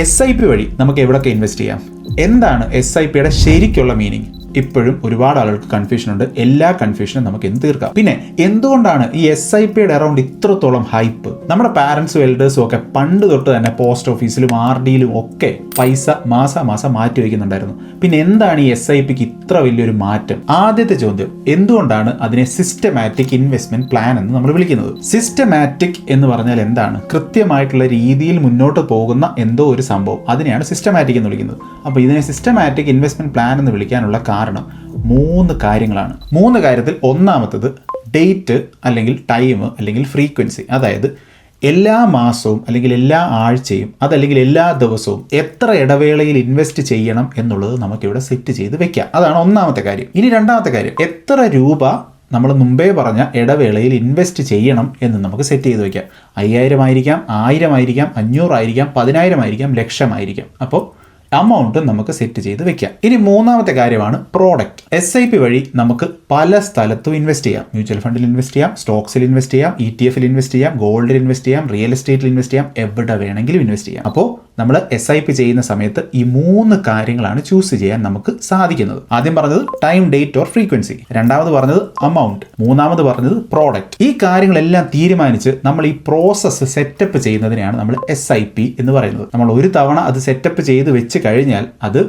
SIP വഴി നമുക്ക് എവിടെയൊക്കെ ഇൻവെസ്റ്റ് ചെയ്യാം? എന്താണ് SIPയുടെ ശരിക്കുള്ള മീനിങ്? ഇപ്പോഴും ഒരുപാട് ആളുകൾക്ക് കൺഫ്യൂഷൻ ഉണ്ട്. എല്ലാ കൺഫ്യൂഷനും നമുക്ക് എന്ത് തീർക്കാം. പിന്നെ എന്തുകൊണ്ടാണ് ഈ SIPയുടെ അറൗണ്ട് ഇത്രത്തോളം ഹൈപ്പ്? നമ്മുടെ പാരൻസും എൽഡേഴ്സും ഒക്കെ പണ്ട് തൊട്ട് തന്നെ പോസ്റ്റ് ഓഫീസിലും RDയിലും ഒക്കെ പൈസ മാസം മാറ്റി വയ്ക്കുന്നുണ്ടായിരുന്നു. പിന്നെ എന്താണ് ഈ SIPക്ക് ഇത്ര വലിയൊരു മാറ്റം? ആദ്യത്തെ ചോദ്യം, എന്തുകൊണ്ടാണ് അതിനെ സിസ്റ്റമാറ്റിക് ഇൻവെസ്റ്റ്മെന്റ് പ്ലാൻ എന്ന് നമ്മൾ വിളിക്കുന്നത്? സിസ്റ്റമാറ്റിക് എന്ന് പറഞ്ഞാൽ എന്താണ്? കൃത്യമായിട്ടുള്ള രീതിയിൽ മുന്നോട്ട് പോകുന്ന എന്തോ ഒരു സംഭവം, അതിനെയാണ് സിസ്റ്റമാറ്റിക് എന്ന് വിളിക്കുന്നത്. അപ്പോൾ ഇതിനെ സിസ്റ്റമാറ്റിക് ഇൻവെസ്റ്റ്മെന്റ് പ്ലാൻ എന്ന് വിളിക്കാനുള്ള കാരണം 3 കാര്യങ്ങളാണ്. 3 കാര്യത്തിൽ ഒന്നാമത്തത് ഡേറ്റ് അല്ലെങ്കിൽ ടൈം അല്ലെങ്കിൽ ഫ്രീക്വൻസി. അതായത് എല്ലാ മാസവും അല്ലെങ്കിൽ എല്ലാ ആഴ്ചയും അതല്ലെങ്കിൽ എല്ലാ ദിവസവും എത്ര ഇടവേളയിൽ ഇൻവെസ്റ്റ് ചെയ്യണം എന്നുള്ളത് നമുക്കിവിടെ സെറ്റ് ചെയ്ത് വെക്കാം. അതാണ് ഒന്നാമത്തെ കാര്യം. ഇനി രണ്ടാമത്തെ കാര്യം, എത്ര രൂപ നമ്മൾ മുമ്പേ പറഞ്ഞ ഇടവേളയിൽ ഇൻവെസ്റ്റ് ചെയ്യണം എന്ന് നമുക്ക് സെറ്റ് ചെയ്ത് വയ്ക്കാം. 5000 ആയിരിക്കാം, 1000 ആയിരിക്കാം, 500 ആയിരിക്കാം, 10000 ആയിരിക്കാം, ലക്ഷമായിരിക്കാം. അപ്പോൾ അമൗണ്ട് നമുക്ക് സെറ്റ് ചെയ്ത് വെക്കാം. ഇനി മൂന്നാമത്തെ കാര്യമാണ് പ്രോഡക്റ്റ്. SIP വഴി നമുക്ക് പല സ്ഥലത്തും ഇൻവെസ്റ്റ് ചെയ്യാം. മ്യൂച്വൽ ഫണ്ടിൽ ഇൻവെസ്റ്റ് ചെയ്യാം, സ്റ്റോക്സിൽ ഇൻവെസ്റ്റ് ചെയ്യാം, ETF-ൽ ഇൻവെസ്റ്റ് ചെയ്യാം, ഗോൾഡിൽ ഇൻവെസ്റ്റ് ചെയ്യാം, റിയൽ എസ്റ്റേറ്റിൽ ഇൻവെസ്റ്റ് ചെയ്യാം, എവിടെ വേണമെങ്കിലും ഇൻവെസ്റ്റ് ചെയ്യാം. അപ്പോൾ നമ്മൾ SIP ചെയ്യുന്ന സമയത്ത് ഈ 3 കാര്യങ്ങളാണ് ചൂസ് ചെയ്യാൻ നമുക്ക് സാധിക്കുന്നത്. ആദ്യം പറഞ്ഞത് ടൈം, ഡേറ്റ് ഓർ ഫ്രീക്വൻസി. രണ്ടാമത് പറഞ്ഞത് അമൗണ്ട്. മൂന്നാമത് പറഞ്ഞത് പ്രോഡക്റ്റ്. ഈ കാര്യങ്ങളെല്ലാം തീരുമാനിച്ച് നമ്മൾ ഈ പ്രോസസ്സ് സെറ്റപ്പ് ചെയ്യുന്നതിനെയാണ് നമ്മൾ SIP എന്ന് പറയുന്നത്. നമ്മൾ ഒരു തവണ അത് സെറ്റപ്പ് ചെയ്ത് വെച്ച് കഴിഞ്ഞാൽ അത്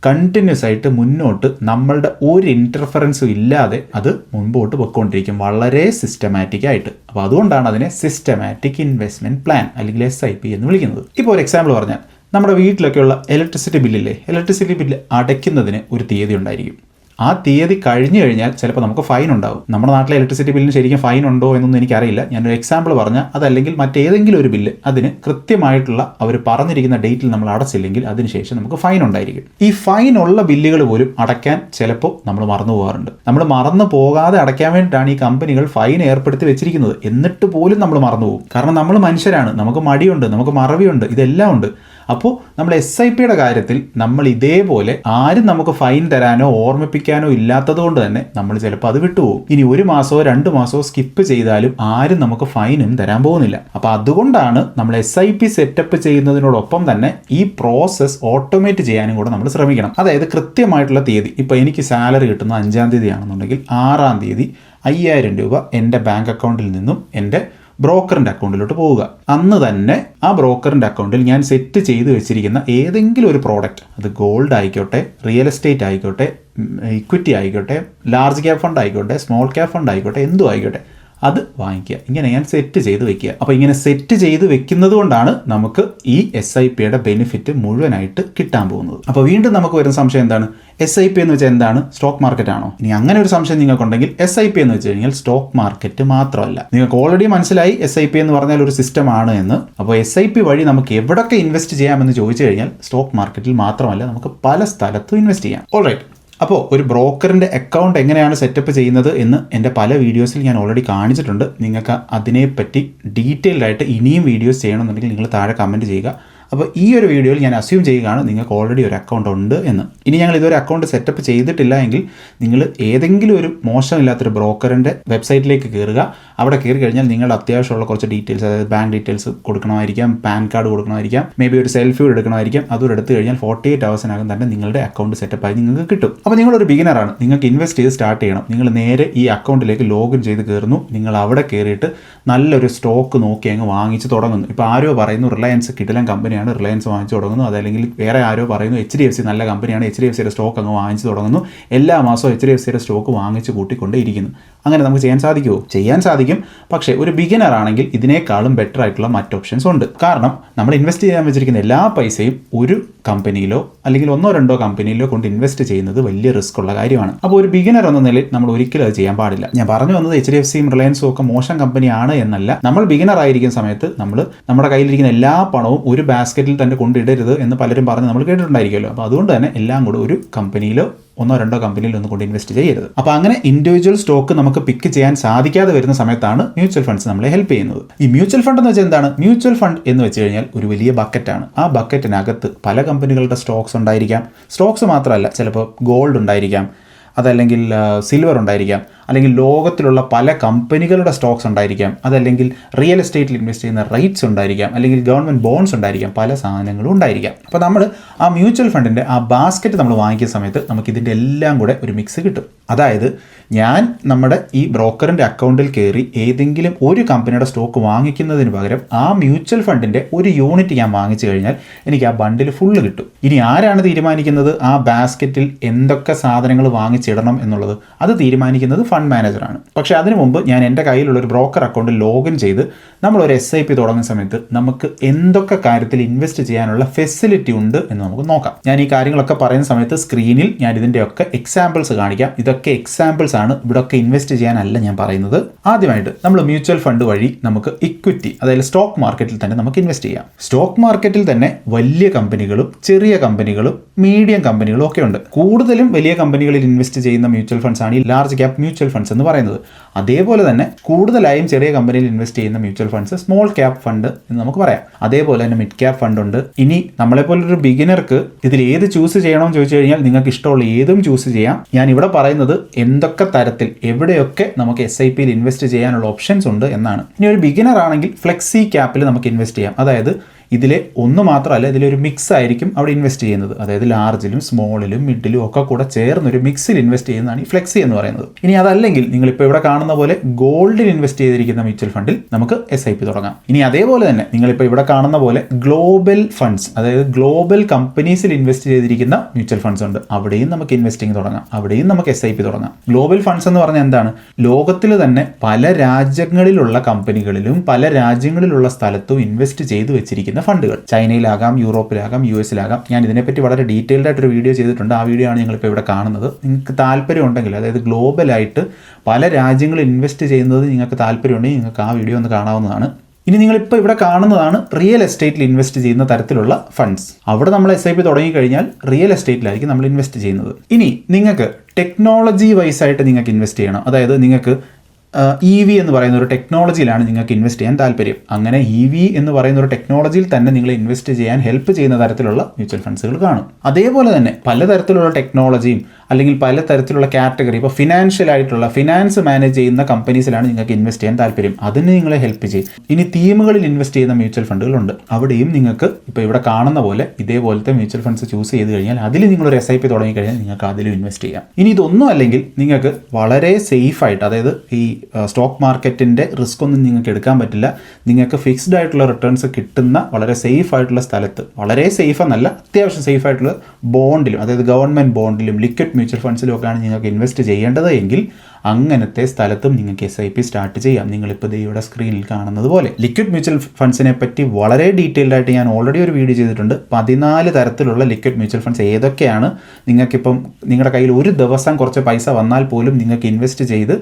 കണ്ടിന്യൂസ് ആയിട്ട് മുന്നോട്ട് നമ്മളുടെ ഒരു ഇൻ്റർഫറൻസും ഇല്ലാതെ അത് മുൻപോട്ട് പൊയ്ക്കൊണ്ടിരിക്കും, വളരെ സിസ്റ്റമാറ്റിക് ആയിട്ട്. അപ്പോൾ അതുകൊണ്ടാണ് അതിനെ സിസ്റ്റമാറ്റിക് ഇൻവെസ്റ്റ്മെന്റ് പ്ലാൻ അല്ലെങ്കിൽ SIP എന്ന് വിളിക്കുന്നത്. ഇപ്പോൾ ഒരു എക്സാമ്പിൾ പറഞ്ഞാൽ, നമ്മുടെ വീട്ടിലൊക്കെയുള്ള ഇലക്ട്രിസിറ്റി ബില്ലില്ലേ, ഇലക്ട്രിസിറ്റി ബില്ല് അടയ്ക്കുന്നതിന് ഒരു തീയതി ഉണ്ടായിരിക്കും. ആ തീയതി കഴിഞ്ഞു കഴിഞ്ഞാൽ ചിലപ്പോൾ നമുക്ക് ഫൈൻ ഉണ്ടാവും. നമ്മുടെ നാട്ടിലെ ഇലക്ട്രിസിറ്റി ബില്ലിന് ശരിക്കും ഫൈൻ ഉണ്ടോ എന്നൊന്നും എനിക്കറിയില്ല. ഞാനൊരു എക്സാമ്പിൾ പറഞ്ഞാൽ, അതല്ലെങ്കിൽ മറ്റേതെങ്കിലും ഒരു ബില്ല് അതിന് കൃത്യമായിട്ടുള്ള അവർ പറഞ്ഞിരിക്കുന്ന ഡേറ്റിൽ നമ്മൾ അടച്ചില്ലെങ്കിൽ അതിനുശേഷം നമുക്ക് ഫൈൻ ഉണ്ടായിരിക്കും. ഈ ഫൈൻ ഉള്ള ബില്ലുകൾ പോലും അടയ്ക്കാൻ ചിലപ്പോൾ നമ്മൾ മറന്നു പോകാറുണ്ട്. നമ്മൾ മറന്നു പോകാതെ അടയ്ക്കാൻ വേണ്ടിയിട്ടാണ് ഈ കമ്പനികൾ ഫൈൻ ഏർപ്പെടുത്തി വെച്ചിരിക്കുന്നത്. എന്നിട്ട് പോലും നമ്മൾ മറന്നു പോകും. കാരണം നമ്മൾ മനുഷ്യരാണ്, നമുക്ക് മടിയുണ്ട്, നമുക്ക് മറവിയുണ്ട്, ഇതെല്ലാം ഉണ്ട്. അപ്പോൾ നമ്മൾ SIPയുടെ കാര്യത്തിൽ നമ്മൾ ഇതേപോലെ ആരും നമുക്ക് ഫൈൻ തരാനോ ഓർമ്മിപ്പിക്കാനോ ഇല്ലാത്തത് കൊണ്ട് തന്നെ നമ്മൾ ചിലപ്പോൾ അത് വിട്ടുപോകും. ഇനി 1 മാസമോ 2 മാസമോ സ്കിപ്പ് ചെയ്താലും ആരും നമുക്ക് ഫൈനും തരാൻ പോകുന്നില്ല. അപ്പോൾ അതുകൊണ്ടാണ് നമ്മൾ SIP സെറ്റപ്പ് ചെയ്യുന്നതിനോടൊപ്പം തന്നെ ഈ പ്രോസസ്സ് ഓട്ടോമേറ്റ് ചെയ്യാനും കൂടെ നമ്മൾ ശ്രമിക്കണം. അതായത് കൃത്യമായിട്ടുള്ള തീയതി. ഇപ്പോൾ എനിക്ക് സാലറി കിട്ടുന്ന 5-ാം തീയതി ആണെന്നുണ്ടെങ്കിൽ 6-ാം തീയതി 5000 രൂപ എൻ്റെ ബാങ്ക് അക്കൗണ്ടിൽ നിന്നും എൻ്റെ ബ്രോക്കറിൻ്റെ അക്കൗണ്ടിലോട്ട് പോവുക. അന്ന് തന്നെ ആ ബ്രോക്കറിൻ്റെ അക്കൗണ്ടിൽ ഞാൻ സെറ്റ് ചെയ്ത് വെച്ചിരിക്കുന്ന ഏതെങ്കിലും ഒരു പ്രോഡക്റ്റ്, അത് ഗോൾഡ് ആയിക്കോട്ടെ, റിയൽ എസ്റ്റേറ്റ് ആയിക്കോട്ടെ, ഇക്വിറ്റി ആയിക്കോട്ടെ, ലാർജ് ക്യാപ് ഫണ്ട് ആയിക്കോട്ടെ, സ്മോൾ ക്യാപ് ഫണ്ട് ആയിക്കോട്ടെ, എന്തും ആയിക്കോട്ടെ, അത് വാങ്ങിക്കുക. ഇങ്ങനെ ഞാൻ സെറ്റ് ചെയ്ത് വെക്കുക. അപ്പോൾ ഇങ്ങനെ സെറ്റ് ചെയ്ത് വെക്കുന്നത് കൊണ്ടാണ് നമുക്ക് ഈ SIPയുടെ ബെനിഫിറ്റ് മുഴുവനായിട്ട് കിട്ടാൻ പോകുന്നത്. അപ്പോൾ വീണ്ടും നമുക്ക് വരുന്ന സംശയം എന്താണ്? SIP എന്ന് വെച്ചാൽ എന്താണ്? സ്റ്റോക്ക് മാർക്കറ്റ് ആണോ? ഇനി അങ്ങനെ ഒരു സംശയം നിങ്ങൾക്കുണ്ടെങ്കിൽ, SIP എന്ന് വെച്ച് കഴിഞ്ഞാൽ സ്റ്റോക്ക് മാർക്കറ്റ് മാത്രമല്ല. നിങ്ങൾക്ക് ഓൾറെഡി മനസ്സിലായി SIP എന്ന് പറഞ്ഞാൽ ഒരു സിസ്റ്റം ആണ് എന്ന്. അപ്പോൾ SIP വഴി നമുക്ക് എവിടൊക്കെ ഇൻവെസ്റ്റ് ചെയ്യാമെന്ന് ചോദിച്ചു കഴിഞ്ഞാൽ സ്റ്റോക്ക് മാർക്കറ്റിൽ മാത്രമല്ല, നമുക്ക് പല സ്ഥലത്തും ഇൻവെസ്റ്റ് ചെയ്യാം. ഓൾറൈറ്റ്. അപ്പോൾ ഒരു ബ്രോക്കറിൻ്റെ അക്കൗണ്ട് എങ്ങനെയാണ് സെറ്റപ്പ് ചെയ്യുന്നത് എന്ന് എൻ്റെ പല വീഡിയോസിൽ ഞാൻ ഓൾറെഡി കാണിച്ചിട്ടുണ്ട്. നിങ്ങൾക്ക് അതിനെപ്പറ്റി ഡീറ്റെയിൽഡ് ആയിട്ട് ഇനിയും വീഡിയോസ് ചെയ്യണമെന്നുണ്ടെങ്കിൽ നിങ്ങൾ താഴെ കമൻറ്റ് ചെയ്യുക. അപ്പോൾ ഈ ഒരു വീഡിയോയിൽ ഞാൻ അസ്യൂം ചെയ്യുകയാണ് നിങ്ങൾക്ക് ഓൾറെഡി ഒരു അക്കൗണ്ട് ഉണ്ട് എന്ന്. ഇനി ഞങ്ങൾ ഇതൊരു അക്കൗണ്ട് സെറ്റപ്പ് ചെയ്തിട്ടില്ല എങ്കിൽ നിങ്ങൾ ഏതെങ്കിലും ഒരു മോശമില്ലാത്തൊരു ബ്രോക്കറിൻ്റെ വെബ്സൈറ്റിലേക്ക് കയറുക. അവിടെ കയറി കഴിഞ്ഞാൽ നിങ്ങളുടെ അത്യാവശ്യമുള്ള കുറച്ച് ഡീറ്റെയിൽസ്, അതായത് ബാങ്ക് ഡീറ്റെയിൽസ് കൊടുക്കണമായിരിക്കാം, പാൻ കാർഡ് കൊടുക്കണമായിരിക്കാം, മേ ബി ഒരു സെൽഫി എടുക്കണമായിരിക്കും. അതും എടുത്തു കഴിഞ്ഞാൽ 48 ഹവേഴ്സിനകം തന്നെ നിങ്ങളുടെ അക്കൗണ്ട് സെറ്റപ്പായി നിങ്ങൾക്ക് കിട്ടും. അപ്പോൾ നിങ്ങളൊരു ബിഗിനറാണ്, നിങ്ങൾക്ക് ഇൻവെസ്റ്റ് ചെയ്ത് സ്റ്റാർട്ട് ചെയ്യണം. നിങ്ങൾ നേരെ ഈ അക്കൗണ്ടിലേക്ക് ലോഗിൻ ചെയ്ത് കയറുന്നു. നിങ്ങൾ അവിടെ കയറിയിട്ട് നല്ലൊരു സ്റ്റോക്ക് നോക്കി അങ്ങ് വാങ്ങിച്ച് തുടങ്ങുന്നു. ഇപ്പോൾ ആരോ പറയുന്നു റിലയൻസ് കിടിലൻ കമ്പനിയാണ്, റിലയൻസ് വാങ്ങിച്ചു തുടങ്ങുന്നു. അതല്ലെങ്കിൽ വേറെ ആരോ പറയുന്നു HDFC നല്ല കമ്പനിയാണ്, HDFCയുടെ സ്റ്റോക്ക് അങ്ങ് വാങ്ങിച്ചു തുടങ്ങുന്നു. എല്ലാ മാസവും HDFCയുടെ സ്റ്റോക്ക് വാങ്ങിച്ച് കൂട്ടിക്കൊണ്ടേ ഇരിക്കുന്നു. അങ്ങനെ നമുക്ക് ചെയ്യാൻ സാധിക്കുമോ? ചെയ്യാൻ സാധിക്കും. പക്ഷേ ഒരു ബിഗിനർ ആണെങ്കിൽ ഇതിനേക്കാളും ബെറ്റർ ആയിട്ടുള്ള മറ്റ് ഓപ്ഷൻസ് ഉണ്ട്. കാരണം നമ്മൾ ഇൻവെസ്റ്റ് ചെയ്യാൻ വെച്ചിരിക്കുന്ന എല്ലാ പൈസയും ഒരു കമ്പനിയിലോ അല്ലെങ്കിൽ 1-2 കമ്പനിയിലോ കൊണ്ട് ഇൻവെസ്റ്റ് ചെയ്യുന്നത് വലിയ റിസ്ക് ഉള്ള കാര്യമാണ്. അപ്പോൾ ഒരു ബിഗിനർ എന്ന നിലയിൽ നമ്മൾ ഒരിക്കലും അത് ചെയ്യാൻ പാടില്ല. ഞാൻ പറഞ്ഞു വന്നത് HDFCയും റിലയൻസും ഒക്കെ മോശം കമ്പനിയാണ് എന്നല്ല. നമ്മൾ ബിഗിനർ ആയിരിക്കുന്ന സമയത്ത് നമ്മൾ നമ്മുടെ കയ്യിലിരിക്കുന്ന എല്ലാ പണവും ഒരു ബാസ്ക്കറ്റിൽ തന്നെ കൊണ്ടിടരുത് എന്ന് പലരും പറഞ്ഞ് നമ്മൾ കേട്ടിട്ടുണ്ടായിരിക്കുമല്ലോ. അപ്പോൾ അതുകൊണ്ട് തന്നെ എല്ലാം കൂടെ ഒരു കമ്പനിയിലോ 1-2 കമ്പനിയിൽ ഒന്നും കൊണ്ട് ഇൻവെസ്റ്റ് ചെയ്യരുത്. അപ്പോൾ അങ്ങനെ ഇൻഡിവിജ്വൽ സ്റ്റോക്ക് നമുക്ക് പിക്ക് ചെയ്യാൻ സാധിക്കാതെ വരുന്ന സമയത്ത് മ്യൂച്വൽ ഫണ്ട്സ് നമ്മളെ ഹെൽപ്പ് ചെയ്യുന്നത്. ഈ മ്യൂച്വൽ ഫണ്ട് എന്ന് വെച്ചാൽ എന്താണ്? മ്യൂച്വൽ ഫണ്ട് എന്ന് വെച്ച് കഴിഞ്ഞാൽ ഒരു വലിയ ബക്കറ്റാണ്. ആ ബക്കറ്റിനകത്ത് പല കമ്പനികളുടെ സ്റ്റോക്സ് ഉണ്ടായിരിക്കാം. സ്റ്റോക്സ് മാത്രമല്ല, ചിലപ്പോൾ ഗോൾഡ് ഉണ്ടായിരിക്കാം, അതല്ലെങ്കിൽ സിൽവർ ഉണ്ടായിരിക്കാം, അല്ലെങ്കിൽ ലോകത്തിലുള്ള പല കമ്പനികളുടെ സ്റ്റോക്സ് ഉണ്ടായിരിക്കാം, അതല്ലെങ്കിൽ റിയൽ എസ്റ്റേറ്റിൽ ഇൻവെസ്റ്റ് ചെയ്യുന്ന റൈറ്റ്സ് ഉണ്ടായിരിക്കാം, അല്ലെങ്കിൽ ഗവൺമെൻറ് ബോൺഡ്സ് ഉണ്ടായിരിക്കാം, പല സാധനങ്ങളും ഉണ്ടായിരിക്കാം. അപ്പോൾ നമ്മൾ ആ മ്യൂച്വൽ ഫണ്ടിൻ്റെ ആ ബാസ്ക്കറ്റ് നമ്മൾ വാങ്ങിക്കുന്ന സമയത്ത് നമുക്ക് ഇതിൻ്റെ എല്ലാം കൂടെ ഒരു മിക്സ് കിട്ടും. അതായത് ഞാൻ നമ്മുടെ ഈ ബ്രോക്കറിൻ്റെ അക്കൗണ്ടിൽ കയറി ഏതെങ്കിലും ഒരു കമ്പനിയുടെ സ്റ്റോക്ക് വാങ്ങിക്കുന്നതിന് പകരം ആ മ്യൂച്വൽ ഫണ്ടിൻ്റെ ഒരു യൂണിറ്റ് ഞാൻ വാങ്ങിച്ചു കഴിഞ്ഞാൽ എനിക്ക് ആ ബണ്ടിൽ ഫുള്ള് കിട്ടും. ഇനി ആരാണ് തീരുമാനിക്കുന്നത് ആ ബാസ്ക്കറ്റിൽ എന്തൊക്കെ സാധനങ്ങൾ വാങ്ങിച്ചിടണം എന്നുള്ളത്? അത് തീരുമാനിക്കുന്നത് ഫണ്ട് മാനേജറാണ്. പക്ഷേ അതിനു മുമ്പ് ഞാൻ എൻ്റെ കയ്യിലുള്ള ഒരു ബ്രോക്കർ അക്കൗണ്ടിൽ ലോഗിൻ ചെയ്ത് നമ്മളൊരു SIP തുടങ്ങുന്ന സമയത്ത് നമുക്ക് എന്തൊക്കെ കാര്യത്തിൽ ഇൻവെസ്റ്റ് ചെയ്യാനുള്ള ഫെസിലിറ്റി ഉണ്ട് എന്ന് നമുക്ക് നോക്കാം. ഞാൻ ഈ കാര്യങ്ങളൊക്കെ പറയുന്ന സമയത്ത് സ്ക്രീനിൽ ഞാൻ ഇതിൻ്റെയൊക്കെ എക്സാമ്പിൾസ് കാണിക്കാം. ഇതൊക്കെ എക്സാമ്പിൾസ് ആണ്, ഇവിടെയൊക്കെ ഇൻവെസ്റ്റ് ചെയ്യാനല്ല ഞാൻ പറയുന്നത്. ആദ്യമായിട്ട് നമ്മൾ മ്യൂച്വൽ ഫണ്ട് വഴി നമുക്ക് ഇക്വിറ്റി, അതായത് സ്റ്റോക്ക് മാർക്കറ്റിൽ തന്നെ നമുക്ക് ഇൻവെസ്റ്റ് ചെയ്യാം. സ്റ്റോക്ക് മാർക്കറ്റിൽ തന്നെ വലിയ കമ്പനികളും ചെറിയ കമ്പനികളും മീഡിയം കമ്പനികളും ഒക്കെ ഉണ്ട്. കൂടുതലും വലിയ കമ്പനികളിൽ ഇൻവെസ്റ്റ് ചെയ്യുന്ന മ്യൂച്വൽ ഫണ്ട്സ് ആണ് ഈ ലാർജ് ക്യാപ് മ്യൂച്വൽ ഫണ്ട്സ് എന്ന് പറയുന്നത്. അതേപോലെ തന്നെ കൂടുതലായും ചെറിയ കമ്പനിയിൽ ഇൻവെസ്റ്റ് ചെയ്യുന്ന mutual funds small cap fund എന്ന് നമുക്ക് പറയാം. അതേപോലെ തന്നെ മിഡ് ക്യാപ് ഫണ്ട് ഉണ്ട്. ഇനി നമ്മളെപ്പോലൊരു ബിഗിനർക്ക് ഇതിൽ ഏത് ചൂസ് ചെയ്യണമെന്ന് ചോദിച്ചു കഴിഞ്ഞാൽ നിങ്ങൾക്ക് ഇഷ്ടമുള്ള ഏതും ചൂസ് ചെയ്യാം. ഞാൻ ഇവിടെ പറയുന്നത് എന്തൊക്കെ തരത്തിൽ എവിടെയൊക്കെ നമുക്ക് SIPയിൽ ഇൻവെസ്റ്റ് ചെയ്യാനുള്ള ഓപ്ഷൻസ് ഉണ്ട് എന്നാണ്. ഇനി ഒരു ബിഗിനർ ആണെങ്കിൽ ഫ്ലെക്സി ക്യാപ്പിൽ നമുക്ക് ഇൻവെസ്റ്റ് ചെയ്യാം. അതായത് ഇതിലെ ഒന്ന് മാത്രമല്ല, ഇതിലൊരു മിക്സ് ആയിരിക്കും അവിടെ ഇൻവെസ്റ്റ് ചെയ്യുന്നത്. അതായത് ലാർജിലും സ്മോളിലും മിഡിലും ഒക്കെ കൂടെ ചേർന്നൊരു മിക്സിൽ ഇൻവെസ്റ്റ് ചെയ്യുന്നതാണ് ഈ ഫ്ലെക്സി എന്ന് പറയുന്നത്. ഇനി അതല്ലെങ്കിൽ നിങ്ങളിപ്പോൾ ഇവിടെ കാണുന്ന പോലെ ഗോൾഡിൽ ഇൻവെസ്റ്റ് ചെയ്തിരിക്കുന്ന മ്യൂച്വൽ ഫണ്ടിൽ നമുക്ക് SIP തുടങ്ങാം. ഇനി അതേപോലെ തന്നെ നിങ്ങളിപ്പോൾ ഇവിടെ കാണുന്ന പോലെ ഗ്ലോബൽ ഫണ്ട്സ്, അതായത് ഗ്ലോബൽ കമ്പനീസിൽ ഇൻവെസ്റ്റ് ചെയ്തിരിക്കുന്ന മ്യൂച്വൽ ഫണ്ട്സ് ഉണ്ട്. അവിടെയും നമുക്ക് ഇൻവെസ്റ്റിംഗ് തുടങ്ങാം, അവിടെയും നമുക്ക് SIP തുടങ്ങാം. ഗ്ലോബൽ ഫണ്ട്സ് എന്ന് പറഞ്ഞാൽ എന്താണ്? ലോകത്തിൽ തന്നെ പല രാജ്യങ്ങളിലുള്ള കമ്പനികളിലും പല രാജ്യങ്ങളിലുള്ള സ്ഥലത്തും ഇൻവെസ്റ്റ് ചെയ്ത് വെച്ചിരിക്കുന്ന ഫണ്ടുകൾ. ചൈനയിലാകാം, യൂറോപ്പിലാകാം, US-ലാകാം. ഞാൻ ഇതിനെപ്പറ്റി വളരെ ഡീറ്റെയിൽഡ് ആയിട്ടൊരു വീഡിയോ ചെയ്തിട്ടുണ്ട്. ആ വീഡിയോ ആണ് ഞങ്ങളിപ്പോൾ ഇവിടെ കാണുന്നത്. നിങ്ങൾക്ക് താല്പര്യം ഉണ്ടെങ്കിൽ, അതായത് ഗ്ലോബലായിട്ട് പല രാജ്യങ്ങളിൽ ഇൻവെസ്റ്റ് ചെയ്യുന്നത് നിങ്ങൾക്ക് താല്പര്യമുണ്ടെങ്കിൽ നിങ്ങൾക്ക് ആ വീഡിയോ ഒന്ന് കാണാവുന്നതാണ്. ഇനി നിങ്ങളിപ്പോൾ ഇവിടെ കാണുന്നതാണ് റിയൽ എസ്റ്റേറ്റിൽ ഇൻവെസ്റ്റ് ചെയ്യുന്ന തരത്തിലുള്ള ഫണ്ട്സ്. അവിടെ നമ്മൾ SIP തുടങ്ങിക്കഴിഞ്ഞാൽ റിയൽ എസ്റ്റേറ്റിലായിരിക്കും നമ്മൾ ഇൻവെസ്റ്റ് ചെയ്യുന്നത്. ഇനി നിങ്ങൾക്ക് ടെക്നോളജി വൈസ് ആയിട്ട് നിങ്ങൾക്ക് ഇൻവെസ്റ്റ് ചെയ്യണം. അതായത് നിങ്ങൾക്ക് EV എന്ന് പറയുന്ന ഒരു ടെക്നോളജിയിലാണ് നിങ്ങൾക്ക് ഇൻവെസ്റ്റ് ചെയ്യാൻ താല്പര്യം. അങ്ങനെ EV എന്ന് പറയുന്ന ഒരു ടെക്നോളജിയിൽ തന്നെ നിങ്ങൾ ഇൻവെസ്റ്റ് ചെയ്യാൻ ഹെൽപ്പ് ചെയ്യുന്ന തരത്തിലുള്ള മ്യൂച്വൽ ഫണ്ട്സുകൾ കാണും. അതേപോലെ തന്നെ പലതരത്തിലുള്ള ടെക്നോളജിയും അല്ലെങ്കിൽ പലതരത്തിലുള്ള കാറ്റഗറി, ഇപ്പോൾ ഫിനാൻഷ്യൽ ആയിട്ടുള്ള ഫിനാൻസ് മാനേജ് ചെയ്യുന്ന കമ്പനീസിലാണ് നിങ്ങൾക്ക് ഇൻവെസ്റ്റ് ചെയ്യാൻ താല്പര്യം. അതിന് നിങ്ങളെ ഹെൽപ്പ് ചെയ്യും. ഇനി തീമുകളിൽ ഇൻവെസ്റ്റ് ചെയ്യുന്ന മ്യൂച്വൽ ഫണ്ടുകളുണ്ട്. അവിടെയും നിങ്ങൾക്ക് ഇപ്പോൾ ഇവിടെ കാണുന്ന പോലെ ഇതേപോലത്തെ മ്യൂച്വൽ ഫണ്ട്സ് ചൂസ് ചെയ്ത് കഴിഞ്ഞാൽ അതിൽ നിങ്ങളൊരു SIP തുടങ്ങിക്കഴിഞ്ഞാൽ നിങ്ങൾക്ക് അതിലും ഇൻവെസ്റ്റ് ചെയ്യാം. ഇനി ഇതൊന്നും അല്ലെങ്കിൽ നിങ്ങൾക്ക് വളരെ സേഫായിട്ട്, അതായത് ഈ സ്റ്റോക്ക് മാർക്കറ്റിൻ്റെ റിസ്ക് ഒന്നും നിങ്ങൾക്ക് എടുക്കാൻ പറ്റില്ല. നിങ്ങൾക്ക് ഫിക്സ്ഡ് ആയിട്ടുള്ള റിട്ടേൺസ് കിട്ടുന്ന വളരെ സേഫ് ആയിട്ടുള്ള സ്ഥലത്ത്, വളരെ സേഫ് എന്നല്ല, അത്യാവശ്യം സേഫ് ആയിട്ടുള്ള ബോണ്ടിലും, അതായത് ഗവൺമെൻറ് ബോണ്ടിലും ലിക്വിഡ് മ്യൂച്വൽ ഫണ്ട്സിലും ഒക്കെയാണ് നിങ്ങൾക്ക് ഇൻവെസ്റ്റ് ചെയ്യേണ്ടത് എങ്കിൽ അങ്ങനത്തെ സ്ഥലത്തും നിങ്ങൾക്ക് SIP സ്റ്റാർട്ട് ചെയ്യാം. നിങ്ങളിപ്പോൾ ഇവിടെ സ്ക്രീനിൽ കാണുന്നത് പോലെ ലിക്വിഡ് മ്യൂച്വൽ ഫണ്ട്സിനെ പറ്റി വളരെ ഡീറ്റെയിൽഡ് ആയിട്ട് ഞാൻ ഓൾറെഡി ഒരു വീഡിയോ ചെയ്തിട്ടുണ്ട്. 14 തരത്തിലുള്ള ലിക്വിഡ് മ്യൂച്വൽ ഫണ്ട്സ് ഏതൊക്കെയാണ്, നിങ്ങൾക്കിപ്പം നിങ്ങളുടെ കയ്യിൽ ഒരു ദിവസം കുറച്ച് പൈസ വന്നാൽ പോലും നിങ്ങൾക്ക് ഇൻവെസ്റ്റ് ചെയ്ത്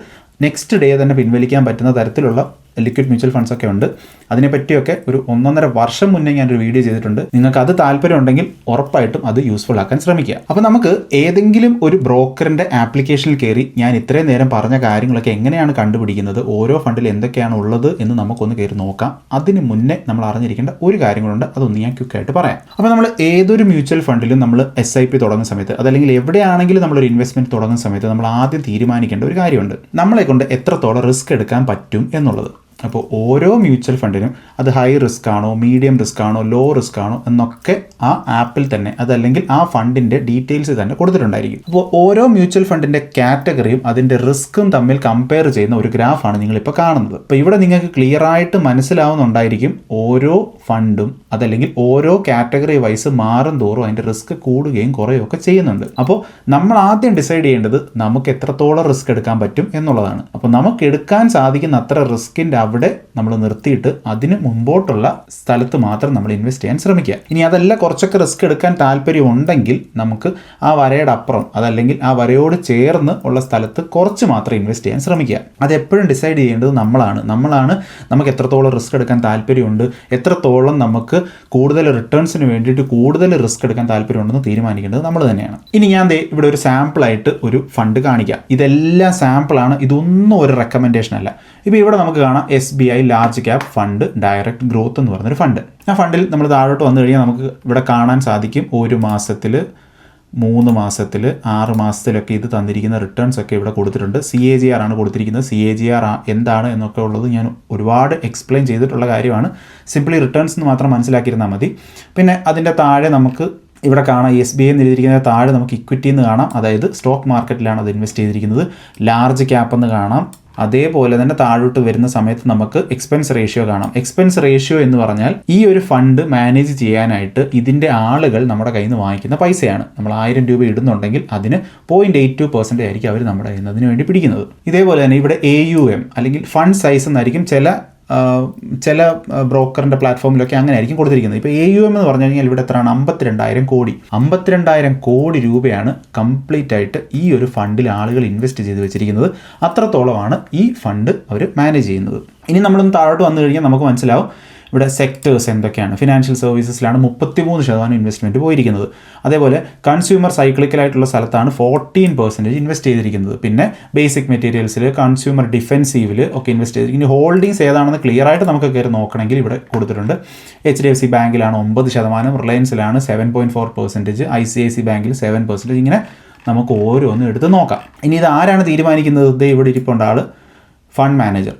നെക്സ്റ്റ് ഡേ തന്നെ പിൻവലിക്കാൻ പറ്റുന്ന തരത്തിലുള്ള ലിക്വിഡ് മ്യൂച്വൽ ഫണ്ട്സ് ഒക്കെ ഉണ്ട്. അതിനെപ്പറ്റിയൊക്കെ ഒരു 1.5 വർഷം മുന്നേ ഞാനൊരു വീഡിയോ ചെയ്തിട്ടുണ്ട്. നിങ്ങൾക്ക് അത് താല്പര്യം ഉണ്ടെങ്കിൽ ഉറപ്പായിട്ടും അത് യൂസ്ഫുൾ ആക്കാൻ ശ്രമിക്കുക. അപ്പോൾ നമുക്ക് ഏതെങ്കിലും ഒരു ബ്രോക്കറിൻ്റെ ആപ്ലിക്കേഷനിൽ കയറി ഞാൻ ഇത്രയും നേരം പറഞ്ഞ കാര്യങ്ങളൊക്കെ എങ്ങനെയാണ് കണ്ടുപിടിക്കുന്നത്, ഓരോ ഫണ്ടിൽ എന്തൊക്കെയാണ് ഉള്ളത് എന്ന് നമുക്കൊന്ന് കയറി നോക്കാം. അതിന് മുന്നേ നമ്മൾ അറിഞ്ഞിരിക്കേണ്ട ഒരു കാര്യങ്ങളുണ്ട്, അതൊന്ന് ഞാൻ ക്വിക്കായിട്ട് പറയാം. അപ്പോൾ നമ്മൾ ഏതൊരു മ്യൂച്വൽ ഫണ്ടിലും നമ്മൾ SIP തുടങ്ങുന്ന സമയത്ത്, അതല്ലെങ്കിൽ എവിടെയാണെങ്കിലും നമ്മളൊരു ഇൻവെസ്റ്റ്മെൻറ്റ് തുടങ്ങുന്ന സമയത്ത് നമ്മൾ ആദ്യം തീരുമാനിക്കേണ്ട ഒരു കാര്യമുണ്ട്, നമ്മളെ കൊണ്ട് എത്രത്തോളം റിസ്ക് എടുക്കാൻ പറ്റും എന്നുള്ളത്. അപ്പോൾ ഓരോ മ്യൂച്വൽ ഫണ്ടിനും അത് ഹൈ റിസ്ക് ആണോ, മീഡിയം റിസ്ക് ആണോ, ലോ റിസ്ക് ആണോ എന്നൊക്കെ ആ ആപ്പിൽ തന്നെ, അതല്ലെങ്കിൽ ആ ഫണ്ടിൻ്റെ ഡീറ്റെയിൽസ് തന്നെ കൊടുത്തിട്ടുണ്ടായിരിക്കും. അപ്പോൾ ഓരോ മ്യൂച്വൽ ഫണ്ടിൻ്റെ കാറ്റഗറിയും അതിൻ്റെ റിസ്ക്കും തമ്മിൽ കമ്പയർ ചെയ്യുന്ന ഒരു ഗ്രാഫാണ് നിങ്ങളിപ്പോൾ കാണുന്നത്. അപ്പോൾ ഇവിടെ നിങ്ങൾക്ക് ക്ലിയർ ആയിട്ട് മനസ്സിലാവുന്നുണ്ടായിരിക്കും ഓരോ ഫണ്ടും അതല്ലെങ്കിൽ ഓരോ കാറ്റഗറി വൈസ് മാറും തോറും അതിൻ്റെ റിസ്ക് കൂടുകയും കുറയുകയൊക്കെ ചെയ്യുന്നുണ്ട്. അപ്പോൾ നമ്മൾ ആദ്യം ഡിസൈഡ് ചെയ്യേണ്ടത് നമുക്ക് എത്രത്തോളം റിസ്ക് എടുക്കാൻ പറ്റും എന്നുള്ളതാണ്. അപ്പോൾ നമുക്ക് എടുക്കാൻ സാധിക്കുന്ന അത്ര റിസ്കിൻ്റെ അവിടെ നമ്മൾ നിർത്തിയിട്ട് അതിന് മുമ്പോട്ടുള്ള സ്ഥലത്ത് മാത്രം നമ്മൾ ഇൻവെസ്റ്റ് ചെയ്യാൻ ശ്രമിക്കുക. ഇനി അതല്ല കുറച്ചൊക്കെ റിസ്ക് എടുക്കാൻ താല്പര്യം ഉണ്ടെങ്കിൽ നമുക്ക് ആ വരയുടെ അപ്പുറം, അതല്ലെങ്കിൽ ആ വരയോട് ചേർന്ന് ഉള്ള സ്ഥലത്ത് കുറച്ച് മാത്രം ഇൻവെസ്റ്റ് ചെയ്യാൻ ശ്രമിക്കുക. അതെപ്പോഴും ഡിസൈഡ് ചെയ്യേണ്ടത് നമ്മളാണ്. നമുക്ക് എത്രത്തോളം റിസ്ക് എടുക്കാൻ താല്പര്യമുണ്ട്, എത്രത്തോളം നമുക്ക് കൂടുതൽ റിട്ടേൺസിന് വേണ്ടിയിട്ട് കൂടുതൽ റിസ്ക് എടുക്കാൻ താല്പര്യമുണ്ടെന്ന് തീരുമാനിക്കേണ്ടത് നമ്മൾ തന്നെയാണ്. ഇനി ഞാൻ ഇവിടെ ഒരു സാമ്പിളായിട്ട് ഒരു ഫണ്ട് കാണിക്കാം. ഇതെല്ലാം സാമ്പിളാണ്, ഇതൊന്നും ഒരു റെക്കമെൻഡേഷൻ അല്ല. ഇപ്പോൾ ഇവിടെ നമുക്ക് കാണാം SBI large cap fund direct growth എന്ന് പറഞ്ഞൊരു ഫണ്ട്. ആ ഫണ്ടിൽ നമ്മൾ താഴോട്ട് വന്നു കഴിഞ്ഞാൽ നമുക്ക് ഇവിടെ കാണാൻ സാധിക്കും ഒരു മാസത്തിൽ 3 മാസത്തിൽ 6 മാസത്തിലൊക്കെ ഇത് തന്നിരിക്കുന്ന റിട്ടേൺസ് ഒക്കെ ഇവിടെ കൊടുത്തിട്ടുണ്ട്. CAGR ആണ് കൊടുത്തിരിക്കുന്നത്. CAGR എന്താണ് എന്നൊക്കെ ഉള്ളത് ഞാൻ ഒരുപാട് എക്സ്പ്ലെയിൻ ചെയ്തിട്ടുള്ള കാര്യമാണ്. സിംപ്ലി റിട്ടേൺസ് എന്ന് മാത്രം മനസ്സിലാക്കിയിരുന്നാൽ മതി. പിന്നെ അതിൻ്റെ താഴെ നമുക്ക് ഇവിടെ കാണാം SBI എന്ന് എഴുതിയിരിക്കുന്ന താഴെ നമുക്ക് ഇക്വിറ്റി എന്ന് കാണാം, അതായത് സ്റ്റോക്ക് മാർക്കറ്റിലാണ് അത് ഇൻവെസ്റ്റ് ചെയ്തിരിക്കുന്നത്. ലാർജ് ക്യാപ്പ് എന്ന് കാണാം. അതേപോലെ തന്നെ താഴോട്ട് വരുന്ന സമയത്ത് നമുക്ക് എക്സ്പെൻസ് റേഷ്യോ കാണാം. എക്സ്പെൻസ് റേഷ്യോ എന്ന് പറഞ്ഞാൽ ഈ ഒരു ഫണ്ട് മാനേജ് ചെയ്യാനായിട്ട് ഇതിൻ്റെ ആളുകൾ നമ്മുടെ കയ്യിൽ നിന്ന് വാങ്ങിക്കുന്ന പൈസയാണ്. നമ്മൾ 1000 രൂപ ഇടുന്നുണ്ടെങ്കിൽ അതിന് 0.82% ആയിരിക്കും അവർ നമ്മുടെ കയ്യിൽ നിന്ന് അതിന് വേണ്ടി പിടിക്കുന്നത്. ഇതേപോലെ തന്നെ ഇവിടെ AUM അല്ലെങ്കിൽ ഫണ്ട് സൈസ് എന്നായിരിക്കും ചില ബ്രോക്കറിൻ്റെ പ്ലാറ്റ്ഫോമിലൊക്കെ അങ്ങനെ ആയിരിക്കും കൊടുത്തിരിക്കുന്നത്. ഇപ്പോൾ AUM എന്ന് പറഞ്ഞു കഴിഞ്ഞാൽ ഇവിടെ എത്രയാണ്? 52,000 കോടി. 52,000 കോടി രൂപയാണ് കംപ്ലീറ്റ് ആയിട്ട് ഈ ഒരു ഫണ്ടിൽ ആളുകൾ ഇൻവെസ്റ്റ് ചെയ്ത് വെച്ചിരിക്കുന്നത്. അത്രത്തോളമാണ് ഈ ഫണ്ട് അവർ മാനേജ് ചെയ്യുന്നത്. ഇനി നമ്മളൊന്ന് താഴോട്ട് വന്നു കഴിഞ്ഞാൽ നമുക്ക് മനസ്സിലാവും ഇവിടെ സെക്ടേഴ്സ് എന്തൊക്കെയാണ്. ഫിനാൻഷ്യൽ സർവീസസിലാണ് 33% ഇൻവെസ്റ്റ്മെൻറ്റ് പോയിരിക്കുന്നത്. അതേപോലെ കൺസ്യൂമർ സൈക്ലിക്കലായിട്ടുള്ള സ്ഥലത്താണ് 14% ഇൻവെസ്റ്റ് ചെയ്തിരിക്കുന്നത്. പിന്നെ ബേസിക് മെറ്റീരിയൽസിൽ, കൺസ്യൂമർ ഡിഫെൻസീവിൽ ഒക്കെ ഇൻവെസ്റ്റ് ചെയ്തിരിക്കുന്നത്. ഹോൾഡിങ്സ് ഏതാണെന്ന് ക്ലിയർ ആയിട്ട് നമുക്ക് കയറി നോക്കണമെങ്കിൽ ഇവിടെ കൊടുത്തിട്ടുണ്ട്. HDFC ബാങ്കിലാണ് 9%, റിലയൻസിലാണ് 7.4%, ICICI ബാങ്കിൽ 7%. ഇങ്ങനെ നമുക്ക് ഓരോന്നും എടുത്ത് നോക്കാം. ഇനി ഇത് ആരാണ് തീരുമാനിക്കുന്നത്? ഇവിടെ ഇരിപ്പുണ്ട് ആൾ, ഫണ്ട് മാനേജർ.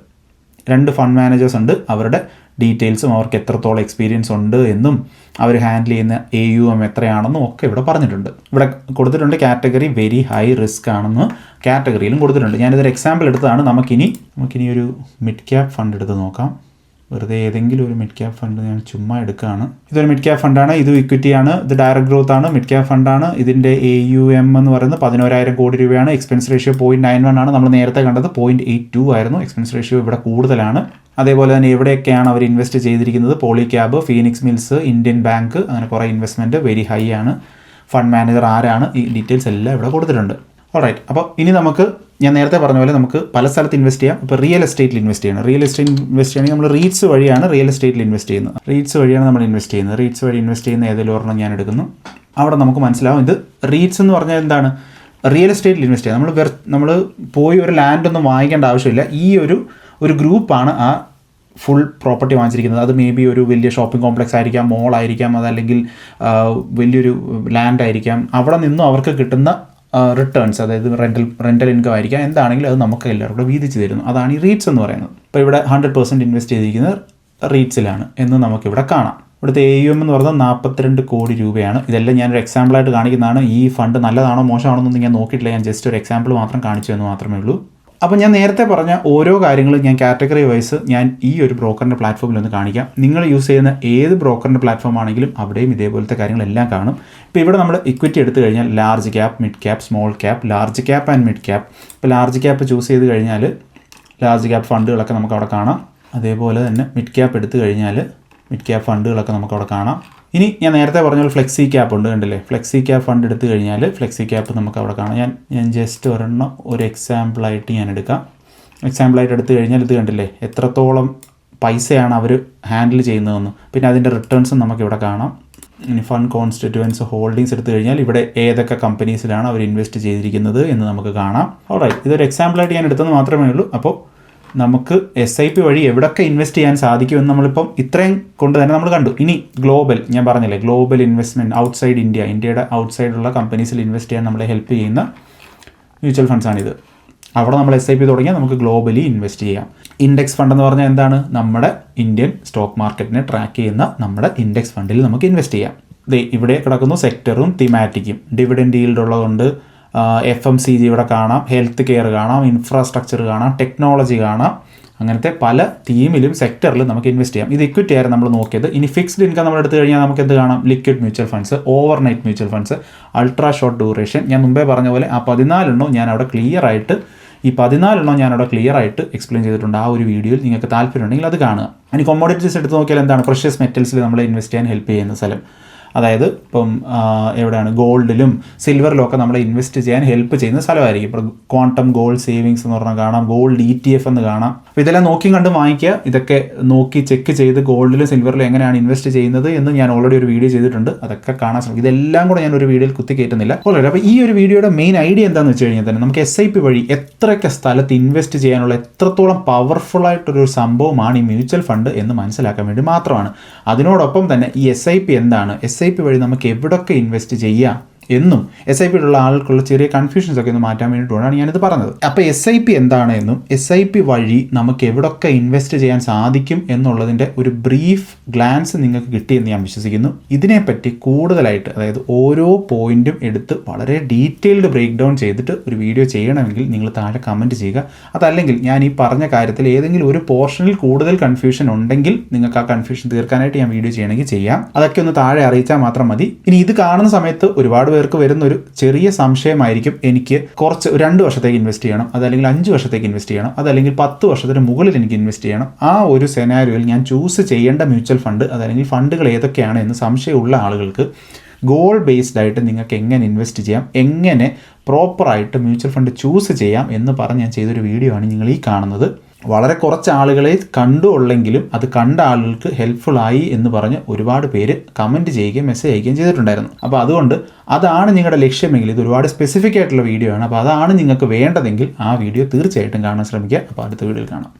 2 ഫണ്ട് മാനേജേഴ്സ് ഉണ്ട്. അവരുടെ ഡീറ്റെയിൽസും അവർക്ക് എത്രത്തോളം എക്സ്പീരിയൻസ് ഉണ്ട് എന്നും അവർ ഹാൻഡിൽ ചെയ്യുന്ന AUM എത്രയാണെന്നും ഒക്കെ ഇവിടെ പറഞ്ഞിട്ടുണ്ട്. ഇവിടെ കൊടുത്തിട്ടുണ്ട് കാറ്റഗറി വെരി ഹൈ റിസ്ക് ആണെന്ന് കാറ്റഗറിയിലും കൊടുത്തിട്ടുണ്ട്. ഞാനിതൊരു എക്സാമ്പിൾ എടുത്തതാണ്. നമുക്കിനി ഒരു മിഡ് ക്യാപ്പ് ഫണ്ട് എടുത്ത് നോക്കാം. വെറുതെ ഏതെങ്കിലും ഒരു മിഡ് ക്യാപ്പ് ഫണ്ട് ഞാൻ ചുമ്മാ എടുക്കുകയാണ്. ഇതൊരു മിഡ് ക്യാപ്പ് ഫണ്ടാണ്. ഇത് ഇക്വിറ്റിയാണ്. ഇത് ഡയറക്റ്റ് ഗ്രോത്ത് ആണ്. മിഡ് ക്യാപ്പ് ഫണ്ടാണ്. ഇതിൻ്റെ AUM എന്ന് പറയുന്നത് 11,000 കോടി രൂപയാണ്. എക്സ്പെൻസ് റേഷ്യോ 0.91 ആണ്. നമ്മൾ നേരത്തെ കണ്ടത് 0.82 ആയിരുന്നു. എക്സ്പെൻസ് റേഷ്യോ ഇവിടെ കൂടുതലാണ്. അതേപോലെ തന്നെ എവിടെയൊക്കെയാണ് അവർ ഇൻവെസ്റ്റ് ചെയ്തിരിക്കുന്നത്? Polycab, Phoenix Mills, Indian bank, അങ്ങനെ കുറേ ഇൻവെസ്റ്റ്മെൻറ്റ് വെരി ഹൈ ആണ്. ഫണ്ട് മാനേജർ ആരാണ്? ഈ ഡീറ്റെയിൽസ് എല്ലാം ഇവിടെ കൊടുത്തിട്ടുണ്ട്. ഓൾറൈറ്റ്. അപ്പോൾ ഇനി ഞാൻ നേരത്തെ പറഞ്ഞ പോലെ നമുക്ക് പല സ്ഥലത്ത് ഇൻവെസ്റ്റ് ചെയ്യാം. ഇപ്പോൾ റിയൽ എസ്റ്റേറ്റിൽ ഇൻവെസ്റ്റ് ചെയ്യണം. റിയൽ എസ്റ്റേറ്റ് ഇൻവെസ്റ്റ് ചെയ്യണമെങ്കിൽ നമ്മൾ റീറ്റ്സ് വഴിയാണ് റിയൽ എസ്റ്റേറ്റിൽ ഇൻവെസ്റ്റ് ചെയ്യുന്നത്. റീറ്റ്സ് വഴിയാണ് നമ്മൾ ഇൻവെസ്റ്റ് ചെയ്യുന്നത്. റീറ്റ്സ് വഴി ഇൻവെസ്റ്റ് ചെയ്യുന്ന ഏതെങ്കിലും ഒരെണ്ണം ഞാൻ എടുക്കുന്നു. അവിടെ നമുക്ക് മനസ്സിലാവും ഇത് റീറ്റ്സ് എന്ന് പറഞ്ഞാൽ എന്താണ്? റിയൽ എസ്റ്റേറ്റിൽ ഇൻവെസ്റ്റ് ചെയ്യാം. നമ്മൾ പോയി ഒരു ലാൻഡൊന്നും വാങ്ങിക്കേണ്ട ആവശ്യമില്ല. ഈ ഒരു ഗ്രൂപ്പാണ് ആ ഫുൾ പ്രോപ്പർട്ടി വാങ്ങിച്ചിരിക്കുന്നത്. അത് മേ ബി ഒരു വലിയ ഷോപ്പിംഗ് കോംപ്ലക്സ് ആയിരിക്കാം, മോൾ ആയിരിക്കാം, അതല്ലെങ്കിൽ വലിയൊരു ലാൻഡ് ആയിരിക്കാം. അവിടെ നിന്നും അവർക്ക് കിട്ടുന്ന റിട്ടേൺസ്, അതായത് റെൻ്റൽ ഇൻകം ആയിരിക്കാം, എന്താണെങ്കിലും അത് നമുക്ക് എല്ലാവർക്കും കൂടെ വീതിച്ച് തരുന്നു. അതാണ് ഈ റീറ്റ്സ് എന്ന് പറയുന്നത്. ഇപ്പോൾ ഇവിടെ 100% ഇൻവെസ്റ്റ് ചെയ്തിരിക്കുന്നത് റീറ്റ്സിലാണ് എന്ന് നമുക്കിവിടെ കാണാം. ഇവിടുത്തെ AUM എന്ന് പറയുന്നത് 42 കോടി രൂപയാണ്. ഇതെല്ലാം ഞാനൊരു എക്സാമ്പിളായിട്ട് കാണിക്കുന്നതാണ്. ഈ ഫണ്ട് നല്ലതാണോ മോശമാണോ എന്നൊന്നും ഞാൻ നോക്കിയിട്ടില്ല. ഞാൻ ജസ്റ്റ് ഒരു എക്സാമ്പിൾ മാത്രം കാണിച്ചു എന്ന് മാത്രമേ ഉള്ളൂ. അപ്പോൾ ഞാൻ നേരത്തെ പറഞ്ഞ ഓരോ കാര്യങ്ങളും ഞാൻ കാറ്റഗറി വൈസ് ഞാൻ ഈ ഒരു ബ്രോക്കറിൻ്റെ പ്ലാറ്റ്ഫോമിൽ ഒന്ന് കാണിക്കാം. നിങ്ങൾ യൂസ് ചെയ്യുന്ന ഏത് ബ്രോക്കറിൻ്റെ പ്ലാറ്റ്ഫോം ആണെങ്കിലും അവിടെയും ഇതേപോലത്തെ കാര്യങ്ങളെല്ലാം കാണും. ഇപ്പോൾ ഇവിടെ നമ്മൾ ഇക്വിറ്റി എടുത്തു കഴിഞ്ഞാൽ large cap, mid cap, small cap, large cap and mid cap. ഇപ്പോൾ ലാർജ് ക്യാപ്പ് ചൂസ് ചെയ്ത് കഴിഞ്ഞാൽ ലാർജ് ക്യാപ്പ് ഫണ്ടുകളൊക്കെ നമുക്ക് അവിടെ കാണാം. അതേപോലെ തന്നെ മിഡ് ക്യാപ്പ് എടുത്തു കഴിഞ്ഞാൽ മിഡ് ക്യാപ്പ് ഫണ്ടുകളൊക്കെ നമുക്ക് അവിടെ കാണാം. ഇനി ഞാൻ നേരത്തെ പറഞ്ഞ പോലെ ഫ്ലെക്സി ക്യാപ്പ് ഉണ്ട്, കണ്ടില്ലേ? ഫ്ലെക്സി ക്യാപ്പ് ഫണ്ട് എടുത്തു കഴിഞ്ഞാൽ ഫ്ലെക്സി ക്യാപ്പ് നമുക്ക് അവിടെ കാണാം. ഞാൻ ജസ്റ്റ് ഒരെണ്ണം ഒരു എക്സാമ്പിളായിട്ട് ഞാൻ എടുക്കാം. എക്സാമ്പിളായിട്ട് എടുത്തു കഴിഞ്ഞാൽ ഇത് കണ്ടില്ലേ എത്രത്തോളം പൈസയാണ് അവർ ഹാൻഡിൽ ചെയ്യുന്നതെന്ന്. പിന്നെ അതിൻ്റെ റിട്ടേൺസും നമുക്കിവിടെ കാണാം. ഇനി ഫണ്ട് കോൺസ്റ്റിറ്റ്യുവൻസ് ഹോൾഡിങ്സ് എടുത്തു കഴിഞ്ഞാൽ ഇവിടെ ഏതൊക്കെ കമ്പനീസിലാണ് അവർ ഇൻവെസ്റ്റ് ചെയ്തിരിക്കുന്നത് എന്ന് നമുക്ക് കാണാം. ഓൾറൈറ്റ്, ഇതൊരു എക്സാമ്പിളായിട്ട് ഞാൻ എടുത്തത് മാത്രമേ ഉള്ളൂ. അപ്പോൾ നമുക്ക് SIP വഴി എവിടെയൊക്കെ ഇൻവെസ്റ്റ് ചെയ്യാൻ സാധിക്കുമെന്ന് നമ്മളിപ്പം ഇത്രയും കൊണ്ട് തന്നെ നമ്മൾ കണ്ടു. ഇനി ഗ്ലോബൽ, ഞാൻ പറഞ്ഞില്ലേ ഗ്ലോബൽ ഇൻവെസ്റ്റ്മെൻറ്റ് ഔട്ട്സൈഡ് ഇന്ത്യയുടെ ഔട്ട്സൈഡുള്ള കമ്പനീസിൽ ഇൻവെസ്റ്റ് ചെയ്യാൻ നമ്മളെ ഹെൽപ്പ് ചെയ്യുന്ന മ്യൂച്വൽ ഫണ്ട്സാണിത്. അവിടെ നമ്മൾ SIP തുടങ്ങിയാൽ നമുക്ക് ഗ്ലോബലി ഇൻവെസ്റ്റ് ചെയ്യാം. ഇൻഡെക്സ് ഫണ്ട് എന്ന് പറഞ്ഞാൽ എന്താണ്? നമ്മുടെ ഇന്ത്യൻ സ്റ്റോക്ക് മാർക്കറ്റിനെ ട്രാക്ക് ചെയ്യുന്ന നമ്മുടെ ഇൻഡെക്സ് ഫണ്ടിൽ നമുക്ക് ഇൻവെസ്റ്റ് ചെയ്യാം. ഇവിടെ കിടക്കുന്നു സെക്ടറും തീമാറ്റിക്കും. ഡിവിഡൻഡ് ഈൽഡ് ഉള്ളതുകൊണ്ട് FMCG ഇവിടെ കാണാം, ഹെൽത്ത് കെയർ കാണാം, ഇൻഫ്രാസ്ട്രക്ചർ കാണാം, ടെക്നോളജി കാണാം. അങ്ങനത്തെ പല തീമിലും സെക്ടറിലും നമുക്ക് ഇൻവെസ്റ്റ് ചെയ്യാം. ഇത് ഇക്വിറ്റി ആയിരുന്നു നമ്മൾ നോക്കിയത്. ഇനി ഫിക്സ്ഡ് ഇൻകം നമ്മൾ എടുത്തു കഴിഞ്ഞാൽ നമുക്ക് എന്ത് കാണാം? Liquid mutual funds, overnight mutual funds, ultra short duration. ഞാൻ മുമ്പേ പറഞ്ഞ പോലെ ആ 14 എണ്ണം ഞാൻ അവിടെ ക്ലിയർ ആയിട്ട് എക്സ്പ്ലെയിൻ ചെയ്തിട്ടുണ്ട്. ആ ഒരു വീഡിയോയിൽ നിങ്ങൾക്ക് താല്പര്യമുണ്ടെങ്കിൽ അത് കാണുക. ഇനി കൊമോഡിറ്റീസ് എടുത്ത് നോക്കിയാൽ എന്താണ്? പ്രഷ്യസ് മെറ്റൽസിൽ നമ്മൾ ഇൻവെസ്റ്റ് ചെയ്യാൻ ഹെൽപ്പ് ചെയ്യുന്ന സ്ഥലം. അതായത് ഇപ്പം എവിടെയാണ്? ഗോൾഡിലും സിൽവറിലും ഒക്കെ നമ്മൾ ഇൻവെസ്റ്റ് ചെയ്യാൻ ഹെൽപ്പ് ചെയ്യുന്ന സ്ഥലമായിരിക്കും. ഇപ്പോൾ ക്വാണ്ടം ഗോൾഡ് സേവിങ്സ് എന്ന് പറഞ്ഞാൽ കാണാം, ഗോൾഡ് ETF എന്ന് കാണാം. അപ്പോൾ ഇതെല്ലാം നോക്കി കണ്ട് വാങ്ങിക്കുക. ഇതൊക്കെ നോക്കി ചെക്ക് ചെയ്ത് ഗോൾഡിലും സിൽവറിലും എങ്ങനെയാണ് ഇൻവെസ്റ്റ് ചെയ്യുന്നത് എന്ന് ഞാൻ ഓൾറെഡി ഒരു വീഡിയോ ചെയ്തിട്ടുണ്ട്. അതൊക്കെ കാണാൻ ശ്രമിക്കും. ഇതെല്ലാം കൂടെ ഞാൻ ഒരു വീഡിയോയിൽ കുത്തി കയറ്റുന്നില്ല. ഓൾറെഡി അപ്പോൾ ഈ ഒരു വീഡിയോയുടെ മെയിൻ ഐഡിയ എന്താണെന്ന് വെച്ച് കഴിഞ്ഞാൽ തന്നെ നമുക്ക് SIP വഴി എത്രയൊക്കെ സ്ഥലത്ത് ഇൻവെസ്റ്റ് ചെയ്യാനുള്ള എത്രത്തോളം പവർഫുള്ളായിട്ടൊരു സംഭവമാണ് ഈ മ്യൂച്വൽ ഫണ്ട് എന്ന് മനസ്സിലാക്കാൻ വേണ്ടി മാത്രമാണ്. അതിനോടൊപ്പം തന്നെ ഈ SIP എന്താണ്, SIP വഴി നമുക്ക് എവിടെയൊക്കെ ഇൻവെസ്റ്റ് ചെയ്യാം എന്നും SIP ഉള്ള ആൾക്കുള്ള ചെറിയ കൺഫ്യൂഷൻസ് ഒക്കെ ഒന്ന് മാറ്റാൻ വേണ്ടിയിട്ടാണ് ഞാനിത് പറഞ്ഞത്. അപ്പോൾ SIP എന്താണ് എന്നും SIP വഴി നമുക്ക് എവിടൊക്കെ ഇൻവെസ്റ്റ് ചെയ്യാൻ സാധിക്കും എന്നുള്ളതിൻ്റെ ഒരു ബ്രീഫ് ഗ്ലാൻസ് നിങ്ങൾക്ക് കിട്ടിയെന്ന് ഞാൻ വിശ്വസിക്കുന്നു. ഇതിനെപ്പറ്റി കൂടുതലായിട്ട്, അതായത് ഓരോ പോയിന്റും എടുത്ത് വളരെ ഡീറ്റെയിൽഡ് ബ്രേക്ക് ഡൗൺ ചെയ്തിട്ട് ഒരു വീഡിയോ ചെയ്യണമെങ്കിൽ നിങ്ങൾ താഴെ കമൻറ്റ് ചെയ്യുക. അതല്ലെങ്കിൽ ഞാൻ ഈ പറഞ്ഞ കാര്യത്തിൽ ഏതെങ്കിലും ഒരു പോർഷനിൽ കൂടുതൽ കൺഫ്യൂഷൻ ഉണ്ടെങ്കിൽ നിങ്ങൾക്ക് ആ കൺഫ്യൂഷൻ തീർക്കാനായിട്ട് ഞാൻ വീഡിയോ ചെയ്യണമെങ്കിൽ ചെയ്യാം. അതൊക്കെ ഒന്ന് താഴെ അറിയിച്ചാൽ മാത്രം മതി. ഇനി ഇത് കാണുന്ന സമയത്ത് ഒരുപാട് പേർക്ക് വരുന്ന ഒരു ചെറിയ സംശയമായിരിക്കും, എനിക്ക് കുറച്ച് 2 വർഷത്തേക്ക് ഇൻവെസ്റ്റ് ചെയ്യണം, അതല്ലെങ്കിൽ 5 വർഷത്തേക്ക് ഇൻവെസ്റ്റ് ചെയ്യണം, അതല്ലെങ്കിൽ 10 വർഷത്തിന് മുകളിൽ എനിക്ക് ഇൻവെസ്റ്റ് ചെയ്യണം. ആ ഒരു സെനാരിയോയിൽ ഞാൻ ചൂസ് ചെയ്യേണ്ട മ്യൂച്വൽ ഫണ്ട് അതല്ലെങ്കിൽ ഫണ്ടുകൾ ഏതൊക്കെയാണ് എന്ന് സംശയമുള്ള ആളുകൾക്ക് ഗോൾ ബേസ്ഡ് ആയിട്ട് നിങ്ങൾക്ക് എങ്ങനെ ഇൻവെസ്റ്റ് ചെയ്യാം, എങ്ങനെ പ്രോപ്പറായിട്ട് മ്യൂച്വൽ ഫണ്ട് ചൂസ് ചെയ്യാം എന്ന് പറഞ്ഞ് ഞാൻ ചെയ്തൊരു വീഡിയോ ആണ് നിങ്ങൾ ഈ കാണുന്നത്. വളരെ കുറച്ച് ആളുകളെ കണ്ടുള്ളെങ്കിലും അത് കണ്ട ആളുകൾക്ക് ഹെൽപ്ഫുള്ളായി എന്ന് പറഞ്ഞ് ഒരുപാട് പേര് കമൻറ്റ് ചെയ്യുകയും മെസ്സേജ് അയക്കുകയും ചെയ്തിട്ടുണ്ടായിരുന്നു. അപ്പോൾ അതുകൊണ്ട് അതാണ് നിങ്ങളുടെ ലക്ഷ്യമെങ്കിൽ ഇത് ഒരുപാട് സ്പെസിഫിക് ആയിട്ടുള്ള വീഡിയോ ആണ്. അപ്പോൾ അതാണ് നിങ്ങൾക്ക് വേണ്ടതെങ്കിൽ ആ വീഡിയോ തീർച്ചയായിട്ടും കാണാൻ ശ്രമിക്കുക. അപ്പോൾ അടുത്ത വീഡിയോയിൽ കാണാം.